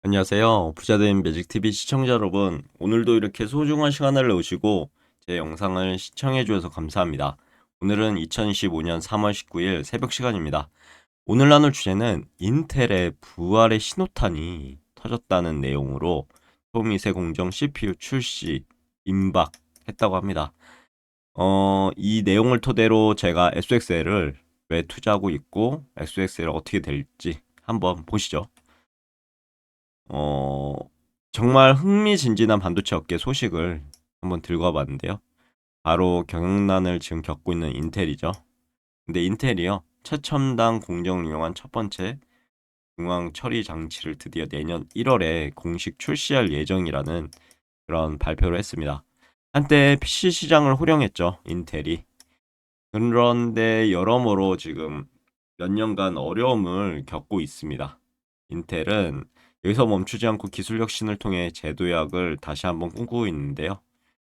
안녕하세요. 부자된 매직TV 시청자 여러분. 오늘도 이렇게 소중한 시간을 내오시고 제 영상을 시청해 주셔서 감사합니다. 오늘은 2025년 3월 19일 새벽 시간입니다. 오늘 나눌 주제는 인텔의 부활의 신호탄이 터졌다는 내용으로 초미세 공정 CPU 출시 임박했다고 합니다. 이 내용을 토대로 제가 SXL을 왜 투자하고 있고 SXL 어떻게 될지 한번 보시죠. 어, 정말 흥미진진한 반도체 업계 소식을 한번 들고 와봤는데요. 바로 경영난을 지금 겪고 있는 인텔이죠. 근데 인텔이요, 최첨단 공정을 이용한 첫 번째 중앙 처리 장치를 드디어 내년 1월에 공식 출시할 예정이라는 그런 발표를 했습니다. 한때 PC 시장을 호령했죠, 인텔이. 그런데 여러모로 지금 몇 년간 어려움을 겪고 있습니다. 인텔은 여기서 멈추지 않고 기술 혁신을 통해 제도약을 다시 한번 꿈꾸고 있는데요.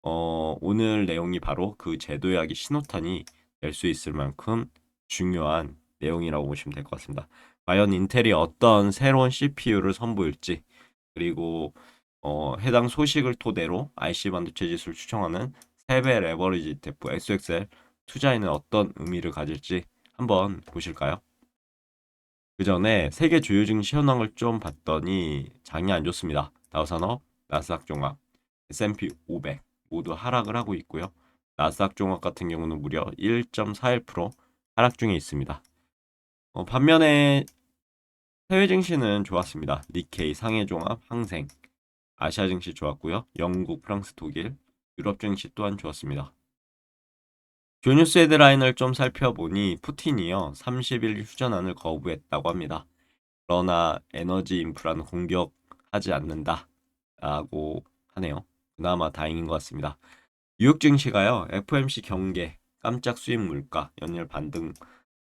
오늘 내용이 바로 그 제도약의 신호탄이 될 수 있을 만큼 중요한 내용이라고 보시면 될 것 같습니다. 과연 인텔이 어떤 새로운 CPU를 선보일지, 그리고 해당 소식을 토대로 IC 반도체 지수를 추정하는 세배 레버리지 ETF SXL 투자에는 어떤 의미를 가질지 한번 보실까요? 그 전에 세계 주요 증시 현황을 좀 봤더니 장이 안 좋습니다. 다우산업, 나스닥 종합, S&P 500 모두 하락을 하고 있고요. 나스닥 종합 같은 경우는 무려 1.41% 하락 중에 있습니다. 반면에 해외 증시는 좋았습니다. 니케이, 상해 종합, 항생, 아시아 증시 좋았고요. 영국, 프랑스, 독일, 유럽 증시 또한 좋았습니다. 주 뉴스 헤드라인을 좀 살펴보니 푸틴이요 30일 휴전안을 거부했다고 합니다. 그러나 에너지 인프라는 공격하지 않는다라고 하네요. 그나마 다행인 것 같습니다. 뉴욕 증시가요 FOMC 경계, 깜짝 수입 물가, 연일 반등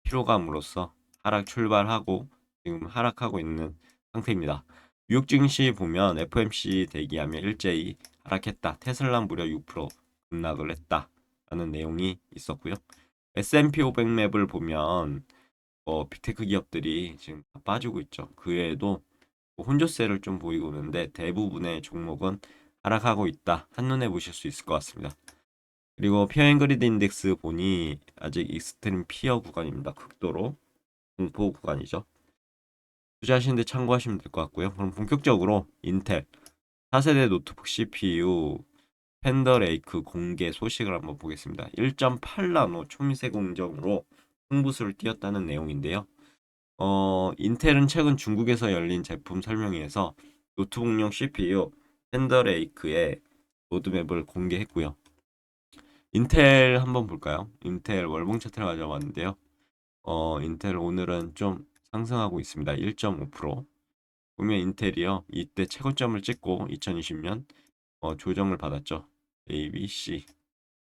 피로감으로써 하락 출발하고 지금 하락하고 있는 상태입니다. 뉴욕 증시 보면 FOMC 대기하며 일제히 하락했다. 테슬라 무려 6% 급락을 했다라는 내용이 있었고요. S&P 500 맵을 보면 빅테크 기업들이 지금 다 빠지고 있죠. 그 외에도 혼조세를 좀 보이고 있는데 대부분의 종목은 하락하고 있다. 한눈에 보실 수 있을 것 같습니다. 그리고 피어앤그리드 인덱스 보니 아직 익스트림 피어 구간입니다. 극도로 공포 구간이죠. 투자하시는데 참고하시면 될 것 같고요. 그럼 본격적으로 인텔 4세대 노트북 CPU 팬더레이크 공개 소식을 한번 보겠습니다. 1.8나노 초미세 공정으로 승부수를 띄었다는 내용인데요. 인텔은 최근 중국에서 열린 제품 설명회에서 노트북용 CPU 팬더레이크의 로드맵을 공개했고요. 인텔 한번 볼까요? 인텔 월봉 차트를 가져왔는데요. 인텔 오늘은 좀 상승하고 있습니다. 1.5%. 보면 인텔이요. 이때 최고점을 찍고 2020년 조정을 받았죠. A, B, C.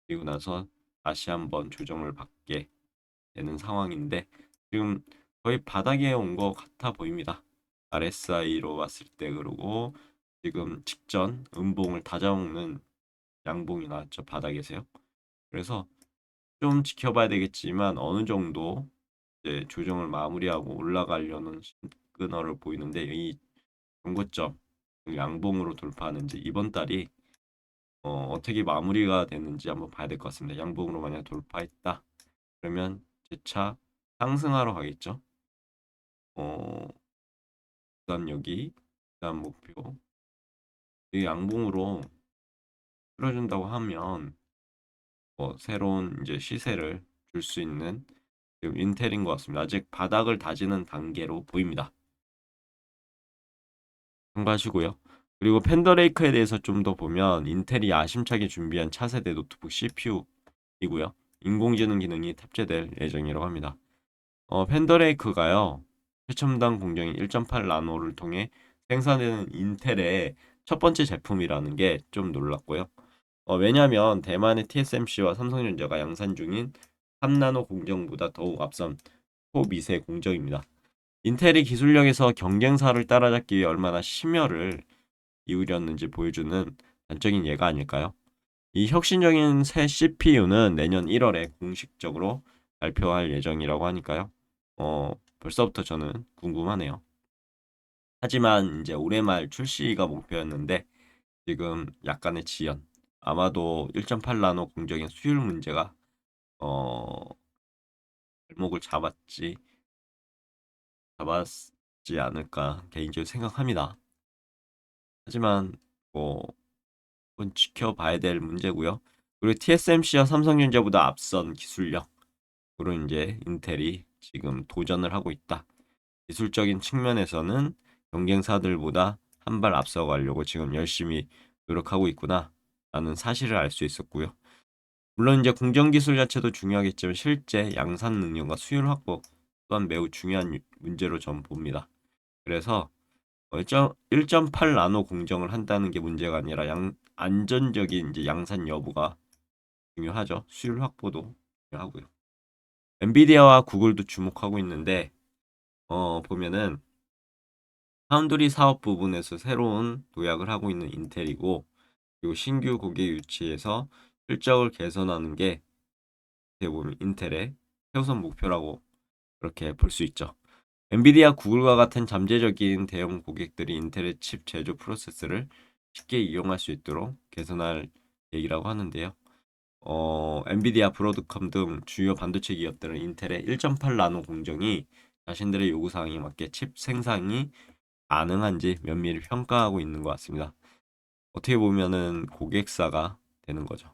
그리고 나서 다시 한번 조정을 받게 되는 상황인데 지금 거의 바닥에 온 것 같아 보입니다. RSI로 봤을 때 그러고 지금 직전 음봉을 다져먹는 양봉이 나왔죠. 바닥에서요. 그래서 좀 지켜봐야 되겠지만 어느 정도 이제 조정을 마무리하고 올라가려는 시그널을 보이는데 이 정고점 양봉으로 돌파하는지 이번 달이 어떻게 마무리가 되는지 한번 봐야 될 것 같습니다. 양봉으로 만약 돌파했다 그러면 재차 상승하러 가겠죠. 어, 그다음 여기 그다음 목표 이 양봉으로 풀어준다고 하면 새로운 이제 시세를 줄 수 있는 지금 인텔인 것 같습니다. 아직 바닥을 다지는 단계로 보입니다. 참고하시고요. 그리고 팬더레이크에 대해서 좀 더 보면 인텔이 야심차게 준비한 차세대 노트북 CPU이고요. 인공지능 기능이 탑재될 예정이라고 합니다. 팬더레이크가요. 최첨단 공정인 1.8 나노를 통해 생산되는 인텔의 첫 번째 제품이라는 게 좀 놀랐고요. 왜냐하면 대만의 TSMC와 삼성전자가 양산 중인 3나노 공정보다 더욱 앞선 초미세 공정입니다. 인텔이 기술력에서 경쟁사를 따라잡기 위해 얼마나 심혈을 기울였는지 보여주는 단적인 예가 아닐까요? 이 혁신적인 새 CPU는 내년 1월에 공식적으로 발표할 예정이라고 하니까요. 벌써부터 저는 궁금하네요. 하지만 이제 올해 말 출시가 목표였는데 지금 약간의 지연. 아마도 1.8 나노 공정의 수율 문제가 어 발목을 잡았지 않을까 개인적으로 생각합니다. 하지만 뭐 그건 지켜봐야 될 문제고요. 그리고 TSMC와 삼성전자보다 앞선 기술력으로 이제 인텔이 지금 도전을 하고 있다. 기술적인 측면에서는 경쟁사들보다 한 발 앞서가려고 지금 열심히 노력하고 있구나 라는 사실을 알 수 있었고요. 물론 이제 공정 기술 자체도 중요하겠지만 실제 양산 능력과 수율 확보 또한 매우 중요한 문제로 전 봅니다. 그래서 1.8 나노 공정을 한다는 게 문제가 아니라 안전적인 이제 양산 여부가 중요하죠. 수율 확보도 중요하고요. 엔비디아와 구글도 주목하고 있는데 보면은 파운드리 사업 부분에서 새로운 도약을 하고 있는 인텔이고 그리고 신규 고객 유치에서 실적을 개선하는 게 어떻게 보면 인텔의 최우선 목표라고 그렇게 볼 수 있죠. 엔비디아, 구글과 같은 잠재적인 대형 고객들이 인텔의 칩 제조 프로세스를 쉽게 이용할 수 있도록 개선할 얘기라고 하는데요. 엔비디아, 브로드컴 등 주요 반도체 기업들은 인텔의 1.8 나노 공정이 자신들의 요구사항에 맞게 칩 생산이 가능한지 면밀히 평가하고 있는 것 같습니다. 어떻게 보면은 고객사가 되는 거죠.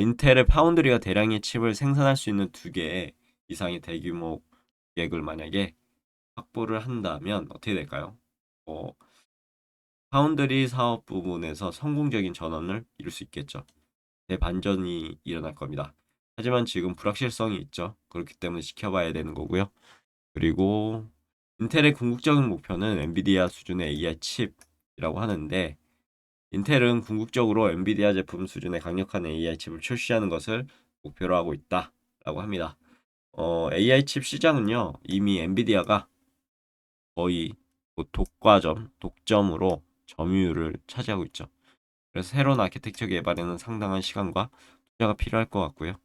인텔의 파운드리가 대량의 칩을 생산할 수 있는 2개 이상의 대규모 고객을 만약에 확보를 한다면 어떻게 될까요? 어, 파운드리 사업 부분에서 성공적인 전환을 이룰 수 있겠죠. 대반전이 일어날 겁니다. 하지만 지금 불확실성이 있죠. 그렇기 때문에 지켜봐야 되는 거고요. 그리고 인텔의 궁극적인 목표는 엔비디아 수준의 AI 칩이라고 하는데 인텔은 궁극적으로 엔비디아 제품 수준의 강력한 AI 칩을 출시하는 것을 목표로 하고 있다라고 합니다. AI 칩 시장은요 이미 엔비디아가 거의 뭐 독점으로 점유율을 차지하고 있죠. 그래서 새로운 아키텍처 개발에는 상당한 시간과 투자가 필요할 것 같고요.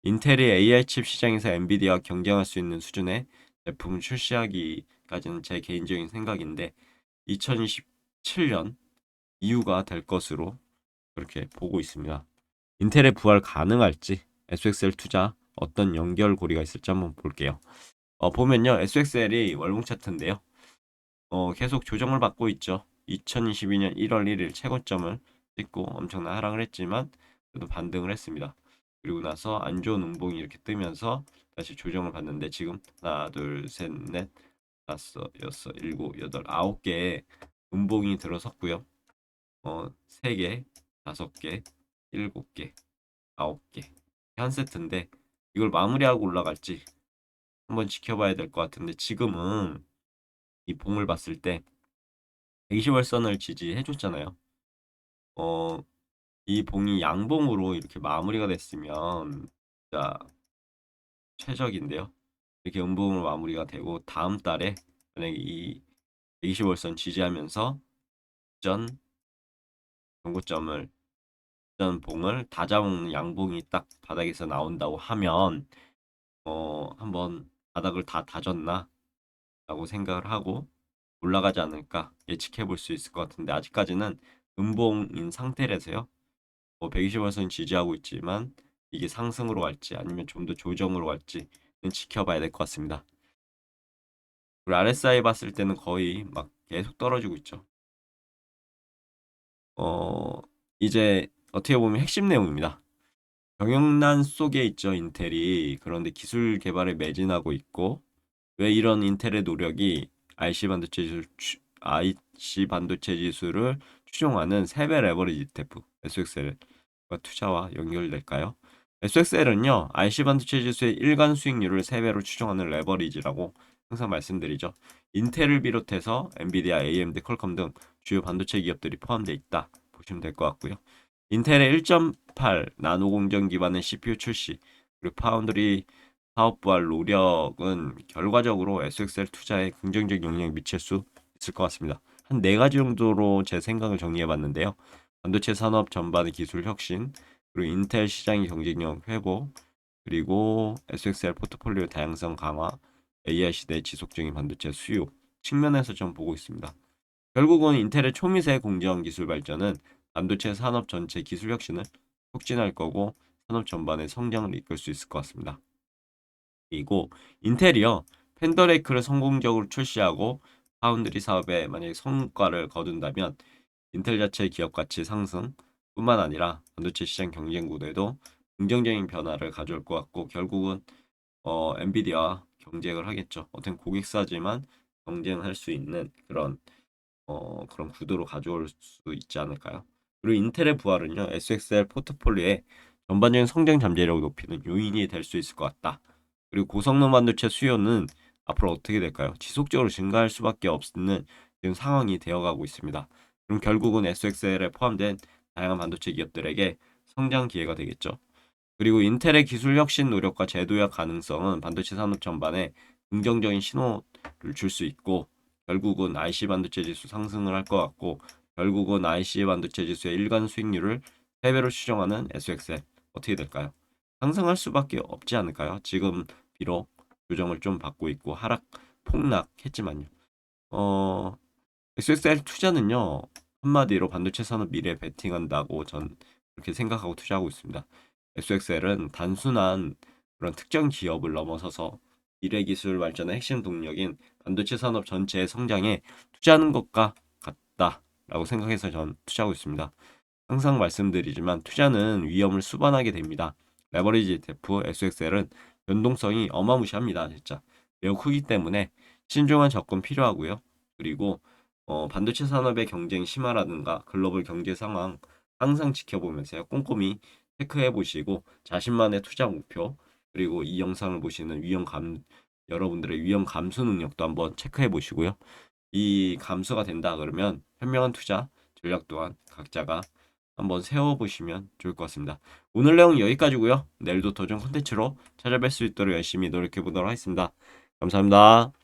인텔이 AI 칩 시장에서 엔비디아와 경쟁할 수 있는 수준의 제품을 출시하기까지는 제 개인적인 생각인데 2027년 이후가 될 것으로 그렇게 보고 있습니다. 인텔의 부활 가능할지 SXL 투자 어떤 연결고리가 있을지 한번 볼게요. 보면요 SXL이 월봉 차트인데요. 계속 조정을 받고 있죠. 2022년 1월 1일 최고점을 찍고 엄청난 하락을 했지만 그래도 반등을 했습니다. 그리고 나서 안 좋은 음봉이 이렇게 뜨면서 다시 조정을 받는데 지금 하나, 둘, 셋, 넷, 다섯, 여섯, 일곱, 여덟, 9개의 음봉이 들어섰고요. 3개, 5개, 7개, 9개 한 세트인데 이걸 마무리하고 올라갈지 한번 지켜봐야 될 것 같은데 지금은 이 봉을 봤을 때 120월선을 지지해 줬잖아요. 어, 이 봉이 양봉으로 이렇게 마무리가 됐으면 진짜 최적인데요. 이렇게 음봉으로 마무리가 되고 다음 달에 만약에 이 120월선 지지하면서 전 경고점을 전 봉을 다 잡은 양봉이 딱 바닥에서 나온다고 하면 한번 바닥을 다 다졌나 라고 생각을 하고 올라가지 않을까 예측해 볼 수 있을 것 같은데 아직까지는 음봉인 상태라서요. 120원선 지지하고 있지만 이게 상승으로 갈지 아니면 좀 더 조정으로 갈지는 지켜봐야 될 것 같습니다. 그리고 RSI 봤을 때는 거의 막 계속 떨어지고 있죠. 어, 이제 어떻게 보면 핵심 내용입니다. 경영난 속에 있죠, 인텔이. 그런데 기술 개발에 매진하고 있고 왜 이런 인텔의 노력이 IC 반도체 지수를 추종하는 3배 레버리지 ETF SXL 투자와 연결될까요? SXL은요, IC 반도체 지수의 일간 수익률을 3배로 추정하는 레버리지라고 항상 말씀드리죠. 인텔을 비롯해서 엔비디아, AMD, 퀄컴 등 주요 반도체 기업들이 포함되어 있다 보시면 될 것 같고요. 인텔의 1.8 나노 공정 기반의 CPU 출시 그리고 파운드리 사업 부활 노력은 결과적으로 SXL 투자에 긍정적 영향을 미칠 수 있을 것 같습니다. 한 4가지 정도로 제 생각을 정리해 봤는데요. 반도체 산업 전반의 기술 혁신, 그리고 인텔 시장의 경쟁력 회복, 그리고 SXL 포트폴리오 다양성 강화, AI 시대의 지속적인 반도체 수요, 측면에서 좀 보고 있습니다. 결국은 인텔의 초미세 공정 기술 발전은 반도체 산업 전체 기술 혁신을 촉진할 거고 산업 전반의 성장을 이끌 수 있을 것 같습니다. 그리고 인텔이요. 펜더레이크를 성공적으로 출시하고 파운드리 사업에 만약에 성과를 거둔다면 인텔 자체 기업 가치 상승 뿐만 아니라 반도체 시장 경쟁 구도에도 긍정적인 변화를 가져올 것 같고 결국은 엔비디아와 경쟁을 하겠죠. 어떤 고객사지만 경쟁할 수 있는 그런 구도로 가져올 수 있지 않을까요? 그리고 인텔의 부활은요. SXL 포트폴리오의 전반적인 성장 잠재력을 높이는 요인이 될 수 있을 것 같다. 그리고 고성능 반도체 수요는 앞으로 어떻게 될까요? 지속적으로 증가할 수밖에 없는 지금 상황이 되어가고 있습니다. 그럼 결국은 SXL에 포함된 다양한 반도체 기업들에게 성장 기회가 되겠죠. 그리고 인텔의 기술 혁신 노력과 제도화 가능성은 반도체 산업 전반에 긍정적인 신호를 줄 수 있고 결국은 IC 반도체 지수 상승을 할 것 같고 결국은 IC 반도체 지수의 일간 수익률을 3배로 추정하는 SXL 어떻게 될까요? 상승할 수밖에 없지 않을까요? 지금 비록 조정을 좀 받고 있고 하락 폭락했지만요. 어, SXL 투자는요. 한마디로 반도체 산업 미래에 베팅한다고 전 그렇게 생각하고 투자하고 있습니다. SXL은 단순한 그런 특정 기업을 넘어서서 미래 기술 발전의 핵심 동력인 반도체 산업 전체의 성장에 투자하는 것과 같다라고 생각해서 전 투자하고 있습니다. 항상 말씀드리지만 투자는 위험을 수반하게 됩니다. 레버리지 ETF, SXL은 변동성이 어마무시합니다. 진짜 매우 크기 때문에 신중한 접근 필요하고요. 그리고 반도체 산업의 경쟁 심화라든가 글로벌 경제 상황 항상 지켜보면서요. 꼼꼼히 체크해 보시고 자신만의 투자 목표 그리고 이 영상을 보시는 여러분들의 위험 감수 능력도 한번 체크해 보시고요. 이 감수가 된다 그러면 현명한 투자 전략 또한 각자가 한번 세워보시면 좋을 것 같습니다. 오늘 내용 여기까지고요. 내일도 더 좋은 콘텐츠로 찾아뵐 수 있도록 열심히 노력해 보도록 하겠습니다. 감사합니다.